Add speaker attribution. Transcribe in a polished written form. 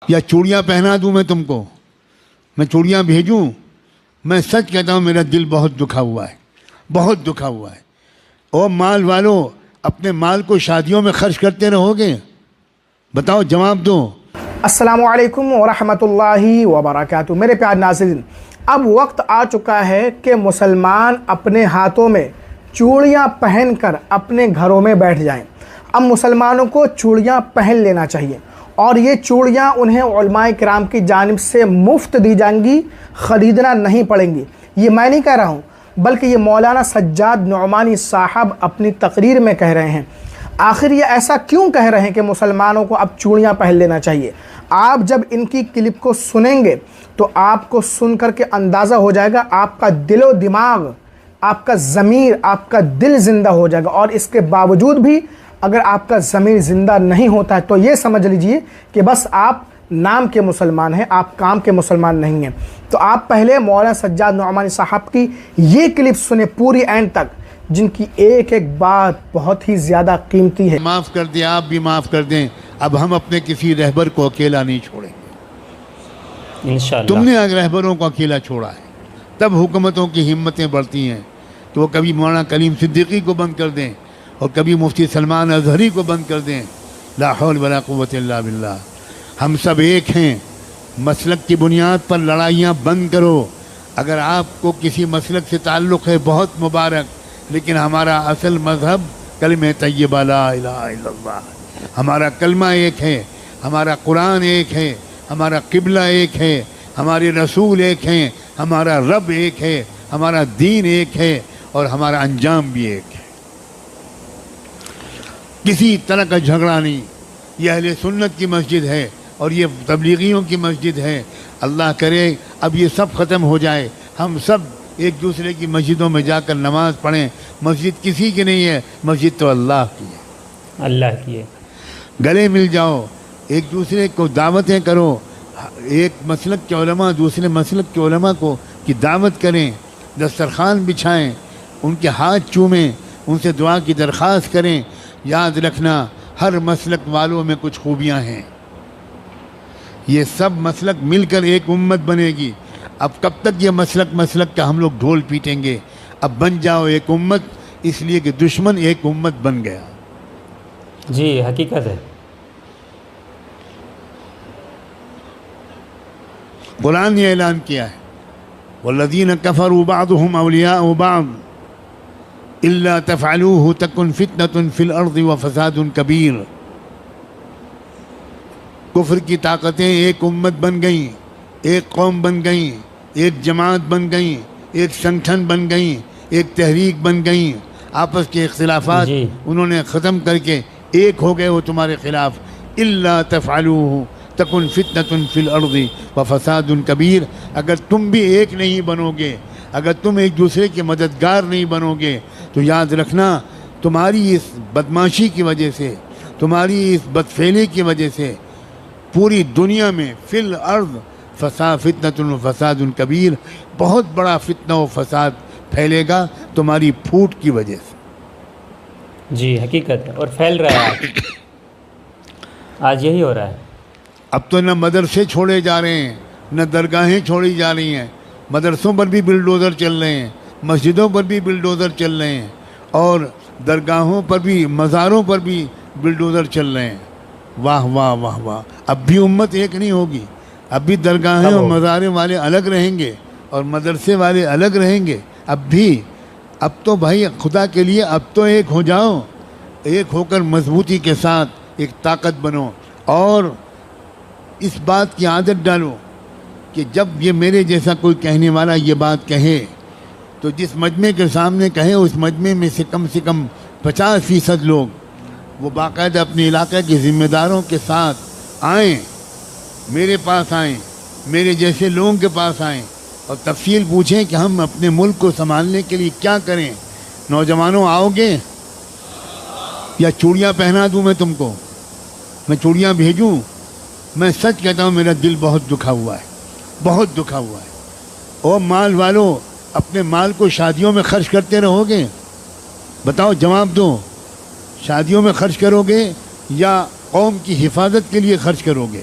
Speaker 1: یا چوڑیاں پہنا دوں میں تم کو، میں چوڑیاں بھیجوں؟ میں سچ کہتا ہوں میرا دل بہت دکھا ہوا ہے، بہت دکھا ہوا ہے۔ او مال والو، اپنے مال کو شادیوں میں خرچ کرتے رہو گے؟ بتاؤ، جواب دو۔
Speaker 2: السلام علیکم ورحمۃ اللہ وبرکاتہ۔ میرے پیارے ناظرین، اب وقت آ چکا ہے کہ مسلمان اپنے ہاتھوں میں چوڑیاں پہن کر اپنے گھروں میں بیٹھ جائیں۔ اب مسلمانوں کو چوڑیاں پہن لینا چاہیے، اور یہ چوڑیاں انہیں علماء کرام کی جانب سے مفت دی جائیں گی، خریدنا نہیں پڑیں گی۔ یہ میں نہیں کہہ رہا ہوں، بلکہ یہ مولانا سجاد نعمانی صاحب اپنی تقریر میں کہہ رہے ہیں۔ آخر یہ ایسا کیوں کہہ رہے ہیں کہ مسلمانوں کو اب چوڑیاں پہن لینا چاہیے؟ آپ جب ان کی کلپ کو سنیں گے تو آپ کو سن کر کے اندازہ ہو جائے گا، آپ کا دل و دماغ، آپ کا ضمیر، آپ کا دل زندہ ہو جائے گا۔ اور اس کے باوجود بھی اگر آپ کا ضمیر زندہ نہیں ہوتا ہے تو یہ سمجھ لیجئے کہ بس آپ نام کے مسلمان ہیں، آپ کام کے مسلمان نہیں ہیں۔ تو آپ پہلے مولانا سجاد نعمانی صاحب کی یہ کلپ سنیں پوری اینڈ تک، جن کی ایک ایک بات بہت ہی زیادہ قیمتی ہے۔
Speaker 1: معاف کر دیں، آپ بھی معاف کر دیں۔ اب ہم اپنے کسی رہبر کو اکیلا نہیں چھوڑیں گے انشاءاللہ۔ تم نے اگر رہبروں کو اکیلا چھوڑا ہے، تب حکومتوں کی ہمتیں بڑھتی ہیں کہ وہ کبھی مولانا کلیم صدیقی کو بند کر دیں اور کبھی مفتی سلمان اظہری کو بند کر دیں۔ لا حول ولا قوت الا باللہ۔ ہم سب ایک ہیں، مسلک کی بنیاد پر لڑائیاں بند کرو۔ اگر آپ کو کسی مسلک سے تعلق ہے، بہت مبارک، لیکن ہمارا اصل مذہب کلمہ طیبہ لا الہ الا اللہ۔ ہمارا کلمہ ایک ہے، ہمارا قرآن ایک ہے، ہمارا قبلہ ایک ہے، ہمارے رسول ایک ہیں، ہمارا رب ایک ہے، ہمارا دین ایک ہے، اور ہمارا انجام بھی ایک ہے۔ کسی طرح کا جھگڑا نہیں۔ یہ اہل سنت کی مسجد ہے اور یہ تبلیغیوں کی مسجد ہے۔ اللہ کرے اب یہ سب ختم ہو جائے، ہم سب ایک دوسرے کی مسجدوں میں جا کر نماز پڑھیں۔ مسجد کسی کی نہیں ہے، مسجد تو اللہ کی ہے،
Speaker 2: اللہ کی ہے۔
Speaker 1: گلے مل جاؤ، ایک دوسرے کو دعوتیں کرو، ایک مسلک کے علماء دوسرے مسلک کے علماء کو کی دعوت کریں، دسترخوان بچھائیں، ان کے ہاتھ چومیں، ان سے دعا کی درخواست کریں۔ یاد رکھنا، ہر مسلک والوں میں کچھ خوبیاں ہیں۔ یہ سب مسلک مل کر ایک امت بنے گی۔ اب کب تک یہ مسلک کا ہم لوگ ڈھول پیٹیں گے؟ اب بن جاؤ ایک امت، اس لیے کہ دشمن ایک امت بن گیا۔
Speaker 3: جی حقیقت ہے۔
Speaker 1: قرآن نے اعلان کیا ہے، والذین کفروا بعضهم اولیاء بعض الا تفعلوه تکن فتنة فی الارض وفساد کبیر۔ کفر کی طاقتیں ایک امت بن گئیں، ایک قوم بن گئیں، ایک جماعت بن گئیں، ایک سنگٹھن بن گئیں، ایک تحریک بن گئیں۔ آپس کے اختلافات انہوں نے ختم کر کے ایک ہو گئے وہ تمہارے خلاف۔ الا تفعلوه تکن فتنة فی الارض وفساد کبیر۔ اگر تم بھی ایک نہیں بنو گے، اگر تم ایک دوسرے کے مددگار نہیں بنو گے، تو یاد رکھنا تمہاری اس بدماشی کی وجہ سے، تمہاری اس بدفعلی کی وجہ سے پوری دنیا میں فی الارض فتنة و فساد کبیر، بہت بڑا فتنہ و فساد پھیلے گا تمہاری پھوٹ کی وجہ سے۔
Speaker 3: جی حقیقت ہے، اور پھیل رہا ہے، آج یہی ہو رہا ہے۔
Speaker 1: اب تو نہ مدرسے چھوڑے جا رہے ہیں، نہ درگاہیں چھوڑی جا رہی ہیں، مدرسوں پر بھی بلڈوزر چل رہے ہیں، مسجدوں پر بھی بلڈوزر چل رہے ہیں، اور درگاہوں پر بھی، مزاروں پر بھی بلڈوزر چل رہے ہیں۔ واہ واہ واہ واہ۔ اب بھی امت ایک نہیں ہوگی، اب بھی درگاہیں اور مزاریں والے الگ رہیں گے اور مدرسے والے الگ رہیں گے۔ اب تو بھائی خدا کے لیے اب تو ایک ہو جاؤ، ایک ہو کر مضبوطی کے ساتھ ایک طاقت بنو، اور اس بات کی عادت ڈالو کہ جب یہ میرے جیسا کوئی کہنے والا یہ بات کہے تو جس مجمع کے سامنے کہے، اس مجمع میں سے کم 50% لوگ وہ باقاعدہ اپنے علاقے کے ذمہ داروں کے ساتھ آئیں، میرے پاس آئیں، میرے جیسے لوگوں کے پاس آئیں، اور تفصیل پوچھیں کہ ہم اپنے ملک کو سنبھالنے کے لیے کیا کریں۔ نوجوانوں، آؤ گے یا چوڑیاں پہنا دوں میں تم کو؟ میں چوڑیاں بھیجوں؟ میں سچ کہتا ہوں میرا دل بہت دکھا ہوا ہے، بہت دکھا ہوا ہے۔ او مال والو، اپنے مال کو شادیوں میں خرچ کرتے رہو گے؟ بتاؤ، جواب دو۔ شادیوں میں خرچ کرو گے یا قوم کی حفاظت کے لیے خرچ کرو گے؟